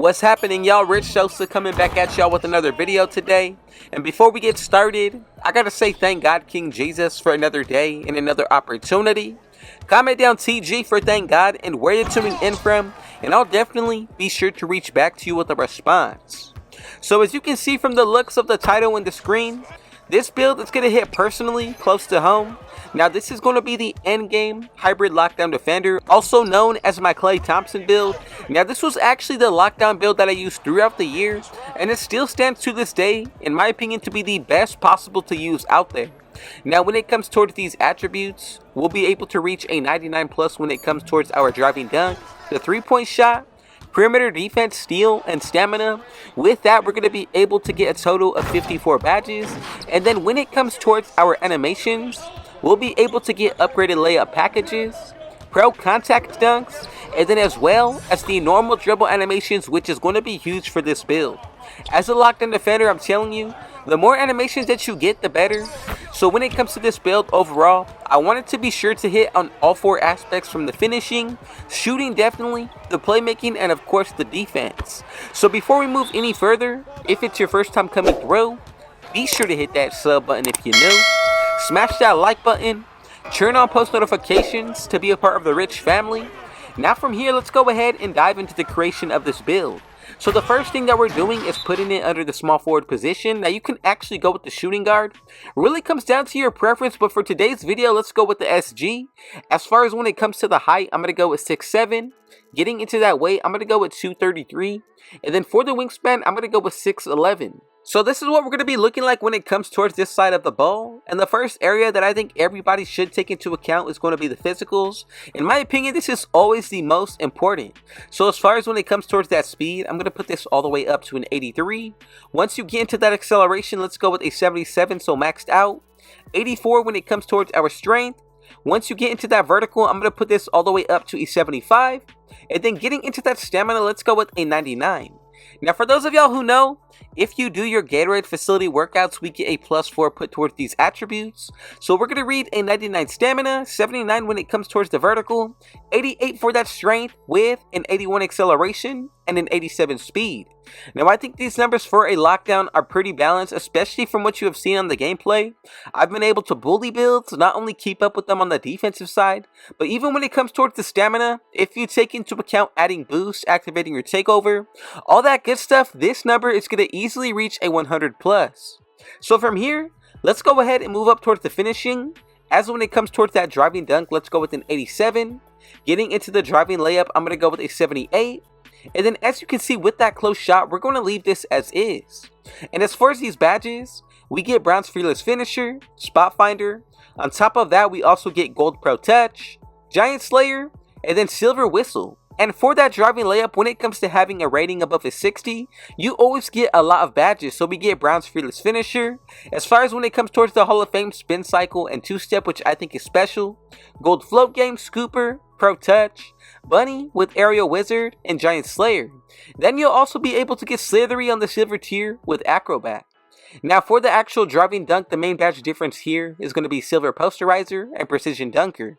What's happening, y'all? Rich Sosa coming back at y'all with another video today. And before we get started, I gotta say thank God King Jesus for another day and another opportunity. Comment down TG for thank God and where you're tuning in from, and I'll definitely be sure to reach back to you with a response. So as you can see from the looks of the title and the screen, this build is going to hit personally close to home. Now this is going to be the endgame hybrid lockdown defender, also known as my KLAY Thompson build. Now this was actually the lockdown build that I used throughout the year, and it still stands to this day, in my opinion, to be the best possible to use out there. Now when it comes towards these attributes, we'll be able to reach a 99 plus when it comes towards our driving dunk, the 3-point shot, perimeter defense, steal, and stamina. With that, we're going to be able to get a total of 54 badges. And then when it comes towards our animations, we'll be able to get upgraded layup packages, pro contact dunks, and then as well as the normal dribble animations, which is going to be huge for this build. As a lockdown defender, I'm telling you, the more animations that you get, the better. So when it comes to this build overall, I wanted to be sure to hit on all 4 aspects, from the finishing, shooting definitely, the playmaking, and of course the defense. So before we move any further, if it's your first time coming through, be sure to hit that sub button if you're new, smash that like button, turn on post notifications to be a part of the Rich family. Now from here, let's go ahead and dive into the creation of this build. So the first thing that we're doing is putting it under the small forward position. Now you can actually go with the shooting guard. Really comes down to your preference, but for today's video, let's go with the SG. As far as when it comes to the height, I'm going to go with 6'7". Getting into that weight, I'm going to go with 233. And then for the wingspan, I'm going to go with 6'11". So this is what we're going to be looking like when it comes towards this side of the ball. And the first area that I think everybody should take into account is going to be the physicals. In my opinion, this is always the most important. So as far as when it comes towards that speed, I'm going to put this all the way up to an 83. Once you get into that acceleration, let's go with a 77, so maxed out. 84 when it comes towards our strength. Once you get into that vertical, I'm going to put this all the way up to a 75. And then getting into that stamina, let's go with a 99. Now for those of y'all who know, if you do your Gatorade facility workouts, we get a +4 put towards these attributes. So we're going to read a 99 stamina, 79 when it comes towards the vertical, 88 for that strength with an 81 acceleration, and an 87 speed. Now I think these numbers for a lockdown are pretty balanced, especially from what you have seen on the gameplay. I've been able to bully builds, not only keep up with them on the defensive side, but even when it comes towards the stamina, if you take into account adding boost, activating your takeover, all that good stuff, this number is going to easily reach a 100 plus. So from here, let's go ahead and move up towards the finishing. As when it comes towards that driving dunk, let's go with an 87. Getting into the driving layup, I'm going to go with a 78. And then as you can see with that close shot, we're going to leave this as is. And as far as these badges, we get Bronze Fearless Finisher, Spot Finder. On top of that, we also get Gold Pro Touch, Giant Slayer, and then Silver Whistle. And for that driving layup, when it comes to having a rating above a 60, you always get a lot of badges. So we get Bronze Fearless Finisher. As far as when it comes towards the Hall of Fame, Spin Cycle and 2-Step, which I think is special. Gold Float Game, Scooper, Pro Touch, Bunny with Aerial Wizard, and Giant Slayer. Then you'll also be able to get Slithery on the silver tier with Acrobat. Now for the actual driving dunk, the main badge difference here is going to be Silver Posterizer and Precision Dunker.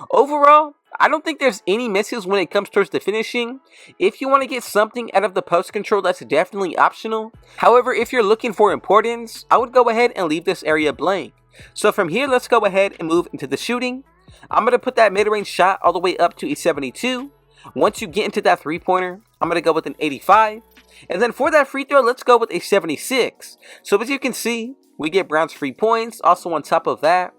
Overall, I don't think there's any misses when it comes towards the finishing. If you want to get something out of the post control, that's definitely optional. However, if you're looking for importance, I would go ahead and leave this area blank. So from here, let's go ahead and move into the shooting. I'm going to put that mid-range shot all the way up to a 72. Once you get into that 3-pointer, I'm going to go with an 85. And then for that free throw, let's go with a 76. So as you can see, we get bronze free points. Also on top of that,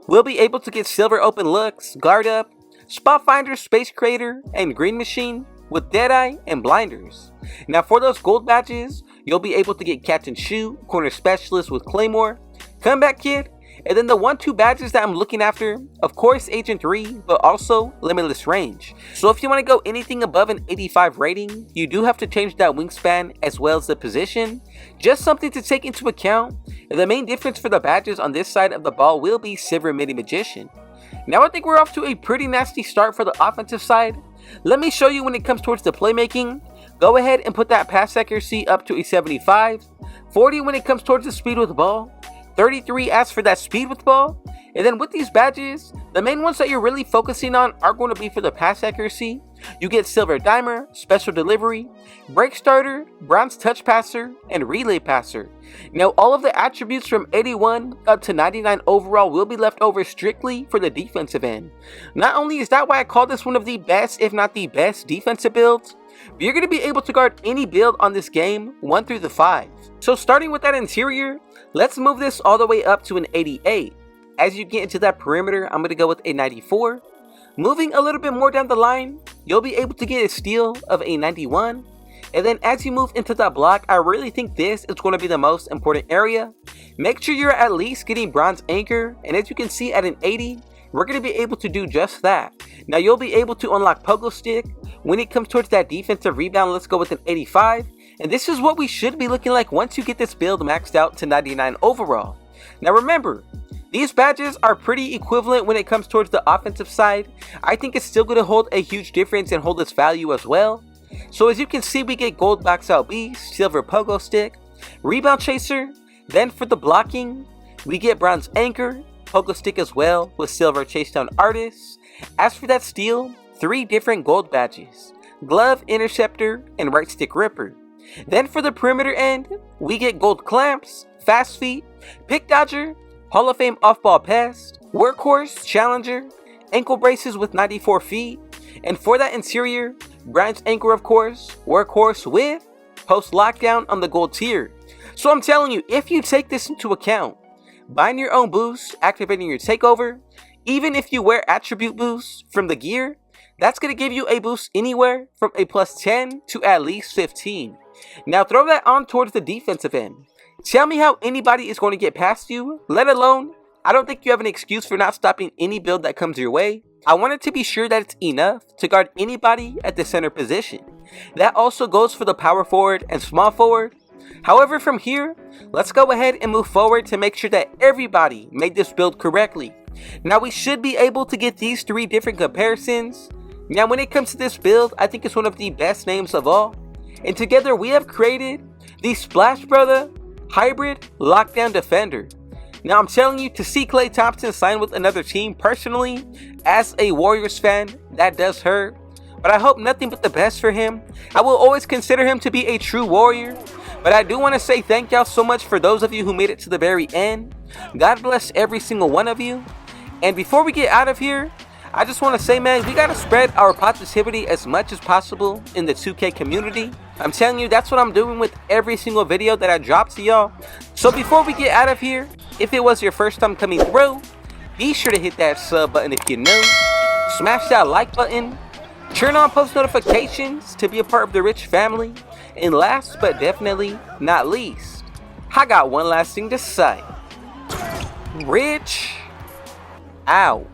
we'll be able to get silver open looks, guard up, Spot Finder, Space Creator, and Green Machine with Deadeye and Blinders. Now for those gold badges, you'll be able to get Catch and Shoot, Corner Specialist with Claymore, Comeback Kid, and then the 1-2 badges that I'm looking after, of course Agent 3, but also Limitless Range. So if you want to go anything above an 85 rating, you do have to change that wingspan as well as the position. Just something to take into account. The main difference for the badges on this side of the ball will be Silver Midi Magician. Now I think we're off to a pretty nasty start for the offensive side. Let me show you when it comes towards the playmaking. Go ahead and put that pass accuracy up to a 75. 40 when it comes towards the speed with the ball. 33 as for that speed with ball. And then with these badges, the main ones that you're really focusing on are going to be for the pass accuracy. You get Silver Dimer, Special Delivery, Break Starter, Bronze Touch Passer, and Relay Passer. Now all of the attributes from 81 up to 99 overall will be left over strictly for the defensive end. Not only is that why I call this one of the best, if not the best, defensive builds, but you're going to be able to guard any build on this game 1 through the 5. So starting with that interior, let's move this all the way up to an 88. As you get into that perimeter, I'm going to go with a 94. Moving a little bit more down the line, you'll be able to get a steal of a 91. And then as you move into that block, I really think this is going to be the most important area. Make sure you're at least getting Bronze Anchor, and as you can see at an 80, we're going to be able to do just that. Now you'll be able to unlock Pogo Stick. When it comes towards that defensive rebound, let's go with an 85. And this is what we should be looking like once you get this build maxed out to 99 overall. Now remember, these badges are pretty equivalent when it comes towards the offensive side. I think it's still going to hold a huge difference and hold its value as well. So as you can see, we get Gold Box Out Beast, Silver Pogo Stick, Rebound Chaser. Then for the blocking, we get Bronze Anchor, Pogo Stick as well with Silver Chase Down Artist. As for that steal, 3 different gold badges, Glove, Interceptor, and Right Stick Ripper. Then for the perimeter end, we get Gold Clamps, Fast Feet, Pick Dodger, Hall of Fame Off-Ball Pest, Workhorse, Challenger, Ankle Braces with 94 feet, and for that interior, Bronze Anchor of course, Workhorse with Post Lockdown on the gold tier. So I'm telling you, if you take this into account, buying your own boost, activating your takeover, even if you wear attribute boosts from the gear, that's going to give you a boost anywhere from a plus 10 to at least 15. Now throw that on towards the defensive end. Tell me how anybody is going to get past you, let alone, I don't think you have an excuse for not stopping any build that comes your way. I wanted to be sure that it's enough to guard anybody at the center position. That also goes for the power forward and small forward. However, from here, let's go ahead and move forward to make sure that everybody made this build correctly. Now we should be able to get these 3 different comparisons. Now when it comes to this build, I think it's one of the best names of all. And together we have created the Splash Brother Hybrid Lockdown Defender. Now I'm telling you, to see Klay Thompson sign with another team, personally, as a Warriors fan, that does hurt. But I hope nothing but the best for him. I will always consider him to be a true Warrior. But I do want to say thank y'all so much for those of you who made it to the very end. God bless every single one of you. And before we get out of here, I just want to say, man, we got to spread our positivity as much as possible in the 2K community. I'm telling you, that's what I'm doing with every single video that I drop to y'all. So before we get out of here, if it was your first time coming through, be sure to hit that sub button if you're new. Smash that like button. Turn on post notifications to be a part of the rich family. And last but definitely not least, I got one last thing to say. Rich out.